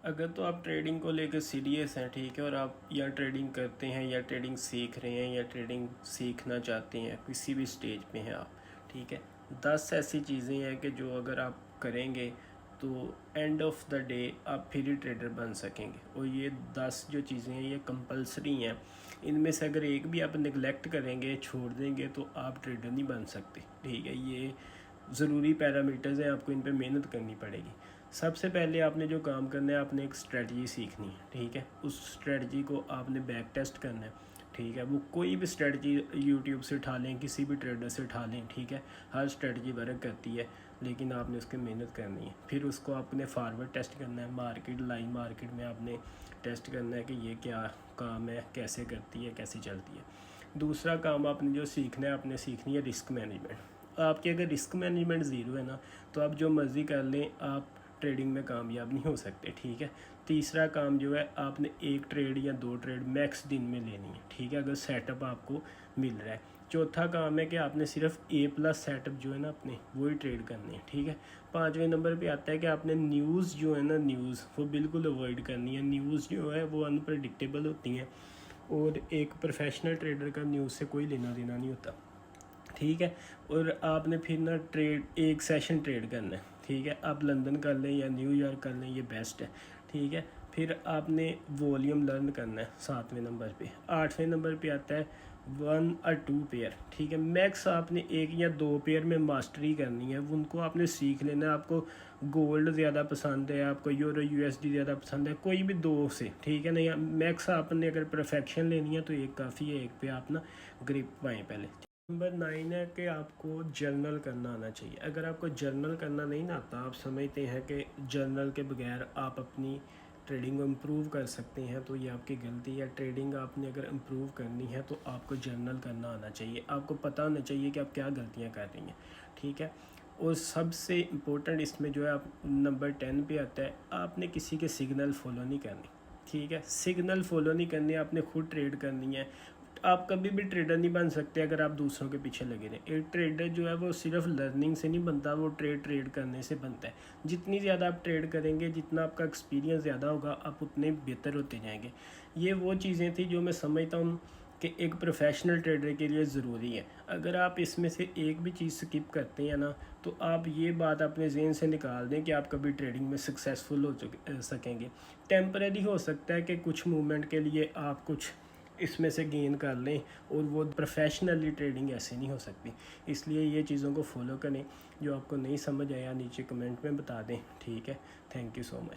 अगर तो आप ट्रेडिंग को लेकर सीरियस हैं, ठीक है, और आप या ट्रेडिंग करते हैं या ट्रेडिंग सीख रहे हैं या ट्रेडिंग सीखना चाहते हैं, किसी भी स्टेज पे हैं आप, ठीक है, 10 ऐसी चीज़ें हैं कि जो अगर आप करेंगे तो एंड ऑफ द डे आप फिर ही ट्रेडर बन सकेंगे। और ये 10 जो चीज़ें हैं ये कंपलसरी हैं। इनमें से अगर एक भी आप निगलेक्ट करेंगे, छोड़ देंगे, तो आप ट्रेडर नहीं बन सकते, ठीक है। ये ज़रूरी पैरामीटर्स हैं, आपको इन पे मेहनत करनी पड़ेगी। सबसे पहले आपने जो काम करना है, आपने एक स्ट्रेटजी सीखनी है, ठीक है। उस स्ट्रेटजी को आपने बैक टेस्ट करना है, ठीक है। वो कोई भी स्ट्रेटजी यूट्यूब से उठा लें, किसी भी ट्रेडर से उठा लें, ठीक है। हर स्ट्रेटजी वर्क करती है, लेकिन आपने उसकी मेहनत करनी है। फिर उसको आपने फॉरवर्ड टेस्ट करना है, मार्केट लाइव मार्केट में आपने टेस्ट करना है कि ये क्या काम है, कैसे करती है, कैसे चलती है। दूसरा काम आपने जो सीखना है, आपने सीखनी है रिस्क मैनेजमेंट। आपके अगर रिस्क मैनेजमेंट ज़ीरो है ना, तो आप जो मर्ज़ी कर लें, आप ट्रेडिंग में कामयाब नहीं हो सकते, ठीक है। तीसरा काम जो है, आपने एक ट्रेड या 2 ट्रेड मैक्स दिन में लेनी है, ठीक है, अगर सेटअप आपको मिल रहा है। चौथा काम है कि आपने सिर्फ A+ सेटअप जो है ना अपने, वही ट्रेड करने हैं, ठीक है। 5वें नंबर पे आता है कि आपने न्यूज़ जो है ना, न्यूज़ वो बिल्कुल अवॉइड करनी है। न्यूज़ जो है वो अनप्रडिक्टेबल होती हैं, और एक प्रोफेशनल ट्रेडर का न्यूज़ से कोई लेना देना नहीं होता, ठीक है। और आपने फिर ना ट्रेड एक सेशन ट्रेड करना है, ठीक है। आप लंदन कर लें या न्यूयॉर्क कर लें, ये बेस्ट है, ठीक है। फिर आपने वॉल्यूम लर्न करना है 7वें नंबर पे। 8वें नंबर पे आता है 1 और 2 पेयर, ठीक है। मैक्स आपने 1 या 2 पेयर में मास्टरी करनी है, उनको आपने सीख लेना है। आपको गोल्ड ज़्यादा पसंद है, आपको यूरो USD ज़्यादा पसंद है, कोई भी 2 से, ठीक है। नहीं, मैक्स आपने अगर परफेक्शन लेनी है तो एक काफ़ी है, एक पे आप ना ग्रिप पाएँ पहले। नंबर 9 है कि आपको जर्नल करना आना चाहिए। अगर आपको जर्नल करना नहीं ना आता, आप समझते हैं कि जर्नल के बगैर आप अपनी ट्रेडिंग को इम्प्रूव कर सकते हैं, तो ये आपकी गलती है। ट्रेडिंग आपने अगर इम्प्रूव करनी है तो आपको जर्नल करना आना चाहिए। आपको पता होना चाहिए कि आप क्या गलतियां कर रही हैं, ठीक है। और सबसे इम्पोर्टेंट इसमें जो है, आप नंबर 10 पे आता है, आपने किसी के सिग्नल फॉलो नहीं करनी, ठीक है। सिग्नल फॉलो नहीं करनी, आपने खुद ट्रेड करनी है। आप कभी भी ट्रेडर नहीं बन सकते अगर आप दूसरों के पीछे लगे रहें। एक ट्रेडर जो है वो सिर्फ लर्निंग से नहीं बनता, वो ट्रेड करने से बनता है। जितनी ज़्यादा आप ट्रेड करेंगे, जितना आपका एक्सपीरियंस ज़्यादा होगा, आप उतने बेहतर होते जाएंगे। ये वो चीज़ें थी जो मैं समझता हूँ कि एक प्रोफेशनल ट्रेडर के लिए ज़रूरी है। अगर आप इसमें से एक भी चीज़ स्किप करते हैं ना, तो आप ये बात अपने जहन से निकाल दें कि आप कभी ट्रेडिंग में सक्सेसफुल हो सकेंगे। टेम्परेरी हो सकता है कि कुछ मूवमेंट के लिए आप कुछ इसमें से गेन कर लें, और वो प्रोफेशनली ट्रेडिंग ऐसे नहीं हो सकती। इसलिए ये चीज़ों को फॉलो करें। जो आपको नहीं समझ आया नीचे कमेंट में बता दें, ठीक है। Thank you so much.